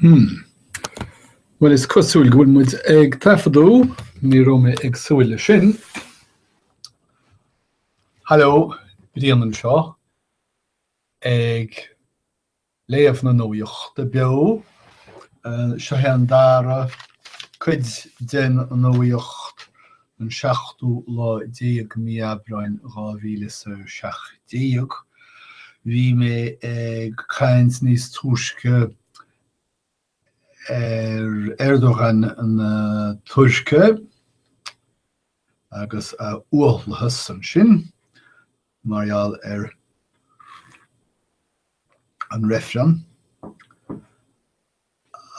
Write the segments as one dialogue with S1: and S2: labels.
S1: Well, is cosúil go bhfuil muid ag tafadú ní rome ag súile sin. Hallo, Dídean seo ag léamh na Nuacht de beo seo an dara cuid den an Nuacht an 7 mí Broin 2017. Bhí mé ag caint níos túisce Erdogan an tuisce agus uathlas an sin marall an refran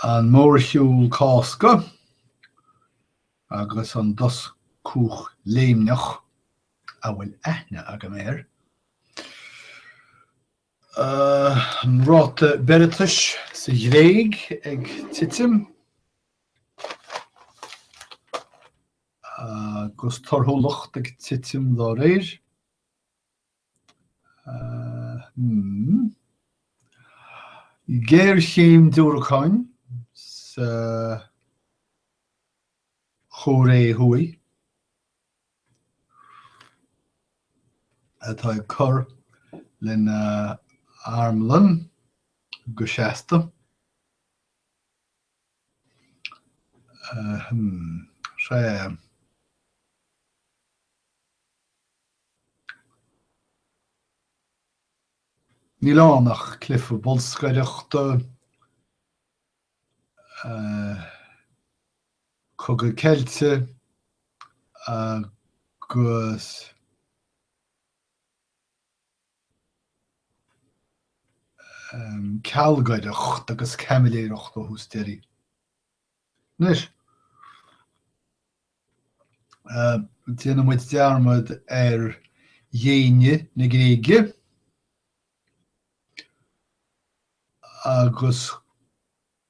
S1: an Meiriceá cásca agus an dos cúch léimneach a bhfuil aithne agam an ráta beritis sa dhréig ag titim agus tartholacht ag titim dá réir. Géir chéim dúracáin sa chóré hui atá ag cur lena armlan go seasta. Ní lánach clifa bolscaireachta coga Ceillte agus ceallgaireacht agus cemiléireacht ó hústéirí. Nis? Déanam muid dearmad dhéine na Gréige agus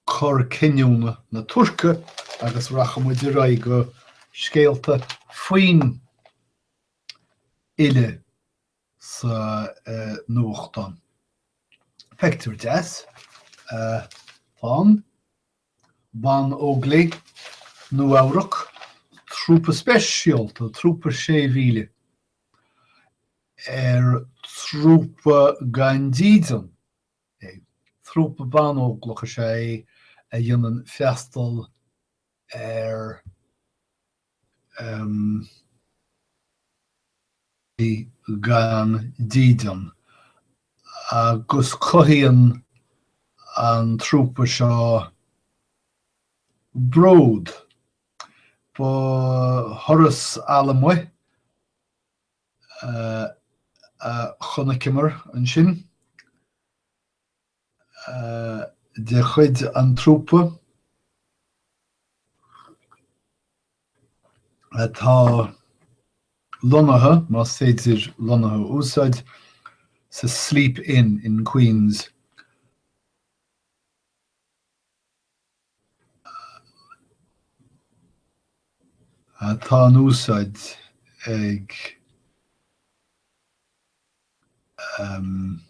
S1: chur cinneúna na Tuirce agus racha muid I raibh go scéalta faoin ile sa Nuachtáin. Pector deas Banóglaigh Nuacht trúpa speisialta trúpa 6,000 trúpa gan Dídean trúpa Banóglaigh sé a dhéanann feastal gan Dídean agus cothíonn an trúpa seo Broin ba thoras Allamhaith chunacimar an sin de chuid an trúpa atá lonathe má féidir lonathe úsáid sa Sleep Inn in Queens. Tá an úsáid ag an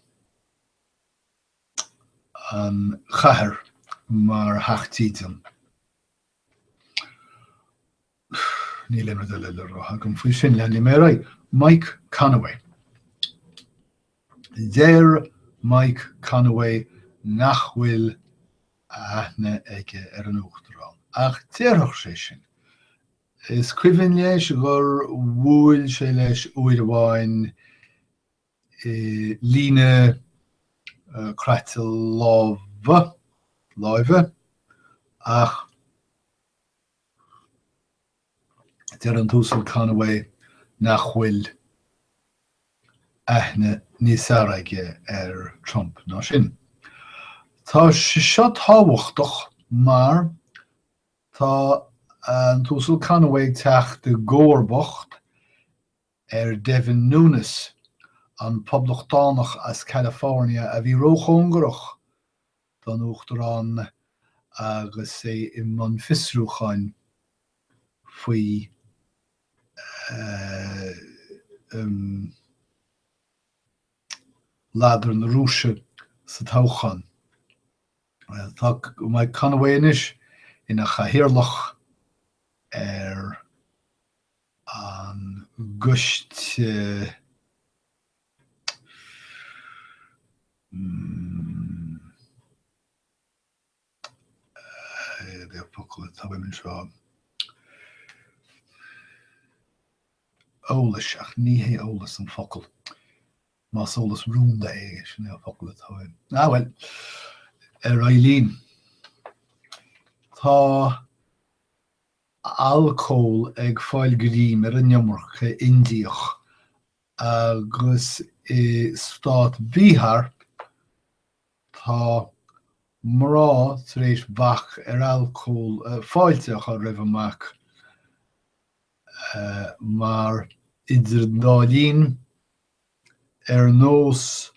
S1: chathair mar theachtaíteann. Ní léimre de le rá agam faoi sin leanna Meiriceá. Mike Conaway. Déir Mike Conaway nach bhfuil aithne aige an Uachtarán. Ach déarfach sé sin. Is cuimhin leis gur bhfuil sé leis uair amháin líne creatal láimhe ach déir an túsal Conaway nach bhfuil aithne níos aige Trump ná sin. Tá seo tábhachtach mar tá an túsal Conaway teacht de gcomharbacht Devin Nunes an poblachtánach as California a bhí róchóngarach don Uachtarán agus I man fisrúcháin faoi láidir na Rúise sa toghchan Tá mai Conaway inis ina chahirirlach an gust de pokul min seo ólas ach ní hé ólas an fokul Mas ólas rúnda é sin fokul well Eileen Tá alcohol ag fáil grím ar an neommarcha Indíoch agus i Stát Bihar tá mrá tar éis bach ar alcohol fáilte a raibh amach mar idir dálín ar nós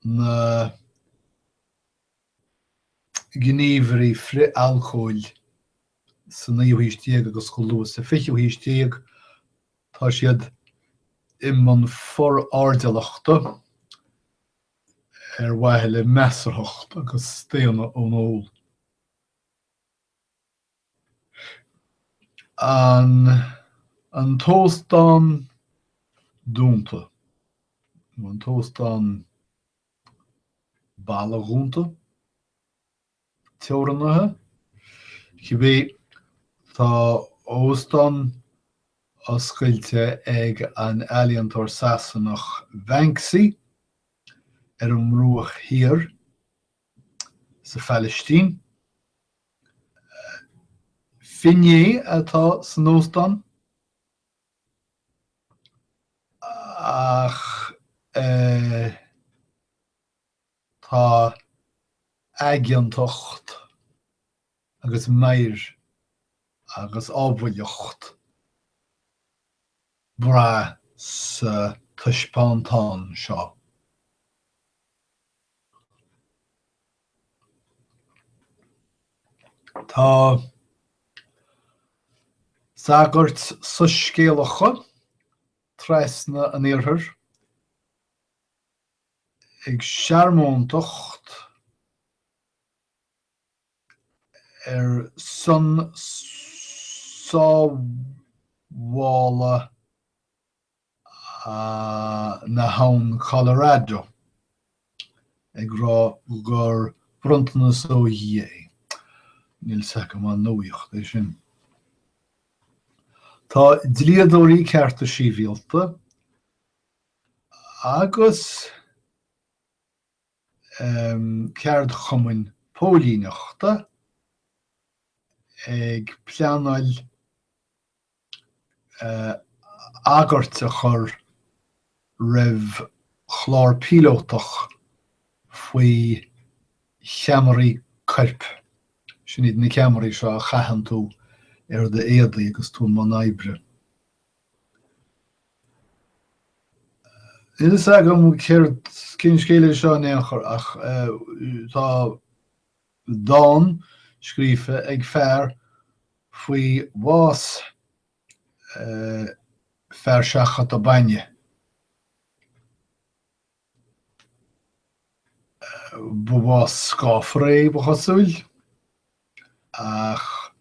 S1: na gníomhairí fri alcohol sa naomhíostíag agus go luas sa fichiúhíostíag tá siad imman for ardalachta ar waithe le Measarthacht agus stéanna ón ól. An tóstáin dúnta, an tóstáin bailagúnta, teoranathe, cibé tá óstáin oscailte ag an ealaíontóir Sasanach Banksy ar an mruach hir sa Phalistín. Finné atá san óstáin ach tá eagiantocht agus meir agus ábhailiocht bra sa tuispántán seo. Tá sagart sa scéalacha tresna an éarthar ag searmóntocht ar san sábhála na hán Colorado ag rá gur bruntanas ó dhé. Níl secha má nóíocht é sin. Tá dlíadóirí cearta síbhialta agus ceard chumain pólíneachta ag pleanáil agarte chur raibh chlár pílótach faoi cheamarí corp. Sin iad na ceamarí seo a chaitheann tú ar de éadaí agus tú man oibre. Is agam céir cinn scéile seo néachar ach tá Dán scríofa ag fearr faoi bhás fearr seachad a bainne. Bhás scáfré ba chosúil ach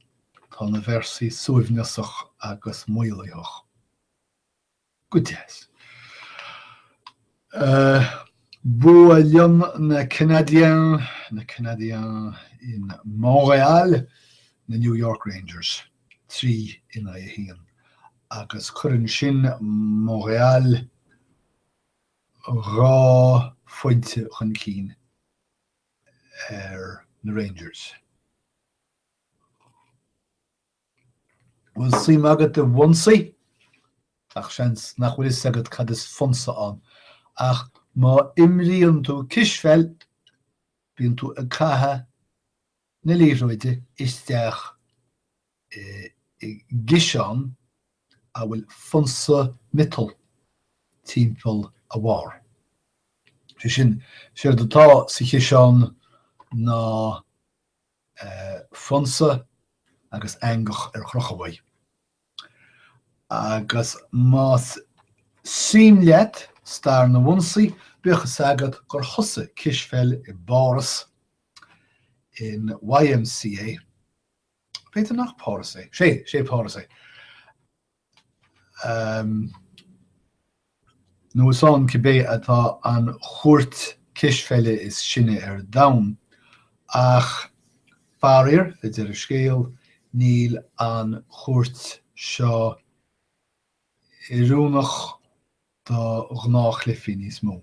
S1: tá na bhersí suaimhneasach agus muolaíoch. Good yes. Bhuaillion na Canadian in Montréal na New York Rangers. 3 ina hían. Agus chuireann sin Montréal rá foiinte chun cín ar na Rangers. Bhfuil sí agad de bhionsaí ach seans nach bhfuil is agad cad is fonsa an ach má imríonn tú cisfeil bíonn tú a catha na líróide isteach giseán a bhfuil fonsa mital timpeall a bhár. Sin sér dotá sa giseán ná fonsa agus angach ar Conaway. Agus más síimleat star na bhionsaí bíochas agad gur thosa cisfeil I báras in YMCA. Peter nach Parsay. Sé Parsay. Nu son kibé atá an chórt kisfelle is sinne down. Ach farir, idir scéal, níl an chórt seo irúnach da gnách lifin is mó.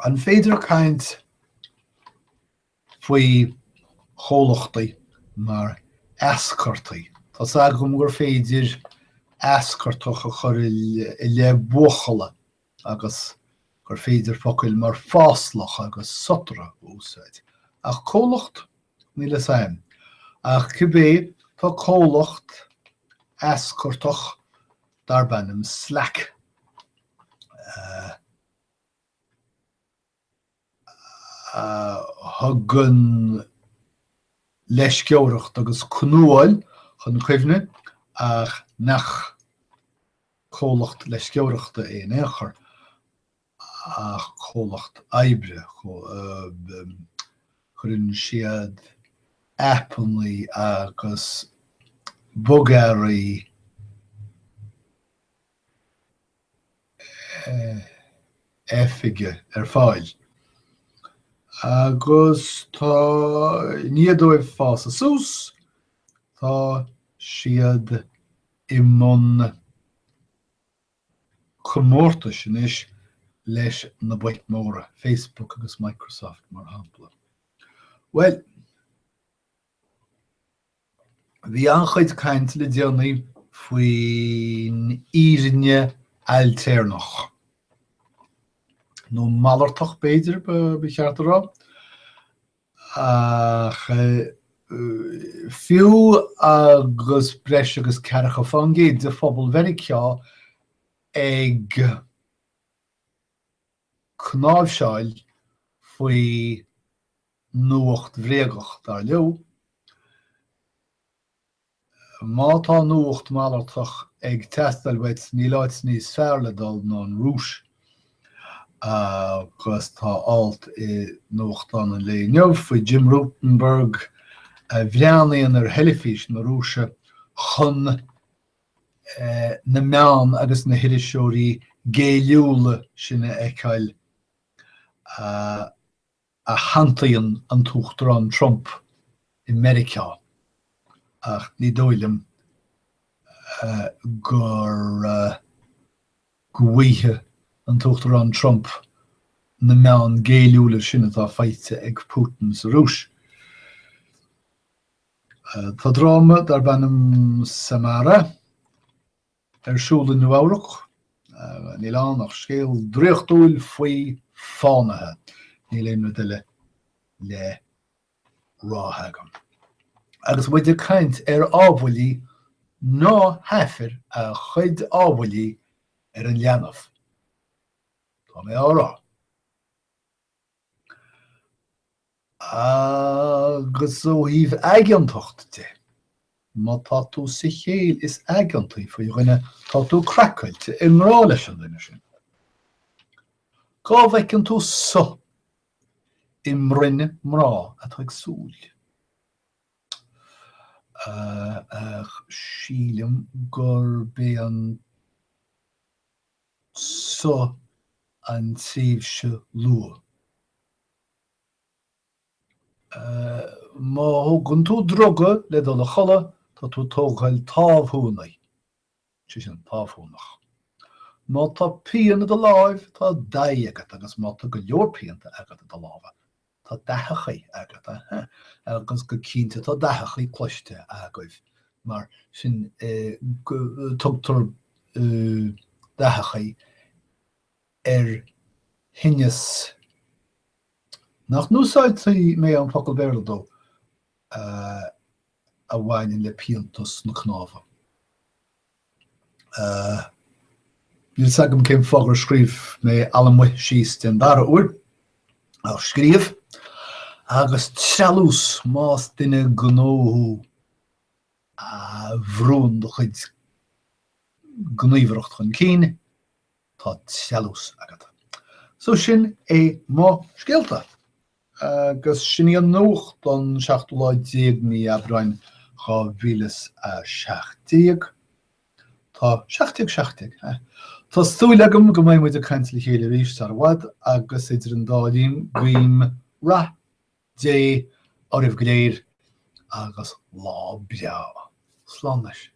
S1: An féidir kaint foi chólachtaí mar ascartaí. Tá sagum gur féidir ascartach a chur I le buachala agus gur féidir focail mar fáslach agus sotra úsáid. Ach cólacht níl saim. Ach cibé tá cólacht ascartach dar bannim slack. Hagan leis ceoireacht agus cnúil chun cuimhne ach nach cólacht leis ceoireachta éachar ach cólacht aibre chuann siad appanlaí agus bogarí effige fáil. Agus tá níadóibh fás a sús, tá siad imón chomórta sin is leis na buit móra, Facebook agus Microsoft mar hampla. Well, bhí anchuid caint le déanaí faoin írinne alternach. No Measarthacht beidir becheart rá. Ach fiú agus breis agus cearcha fangéid de phobal Meiriceá ag cnábhseáil faoi nuacht bhréagach dar leo. Má tá nuacht Measarthacht ag testal weit ní láit níos fearla dal ná an rúis. Agus tá alt nuacht an le neamh faoi Jim Rutenberg bhreanaíon helifís na rúise chun na meán agus na hiiriseoirí géiliúla sinna eiceáil a hantaíonn an túchtarán Trump I Meiriceá. Ach ní dóilem gur ghuithe an túchtarán Trump na meán géiliúla sinna tá feite ag Putin sa rúis. Tá dráma dar bannim Samara súla Nuacht, ní lá nach scéal dríochtúil faoi fánathe ní léimna duile le ráthagam. Agus bhuiide caint ábhailí ná heafir a chuid ábhailí an leanamh. Tá mé árá. Agus ó híh aigeantacht de. Má tá tú sa chéal is aigeantaí faoi dhuine tá tú cracailte I mrá leis an duine sin. Gá bhfeicinn tú so I mroinne mrá atá ag súil. Sílim gur bé an so an tríomhse lua. Má thugann tú droga le dul a chola tá tú tóghail tábhúnaí. Sí sin tábhúnach. Má tá píana do láimh tá daigad agus má tá go leor píanta agad do láimh. Tá dachachaí agad agus go cínta tá dachachaí cloiste agaibh. Mar sin tugtar dachachaí hinnes nach núsáidtaí mé an focail béirdó a bhhainin le píantas na cnáfa. Níl sagam céim fágur scríomh mé alamhaith síos den dara úr a scríomh agus trealús más duine gnóthú a bhrún do chuid gníomhaireacht chun cín tá trealús agad. So sin é má scéalta. Gus sin an Nuacht don 16 a Broin cha bhílas a 60. Tá 60. Tá stúilagam go mbeidh muid a caintla chéile rís ar bhfad agus idir an dálín guím ra dé oribh gléir agus lá bia. Slán leis.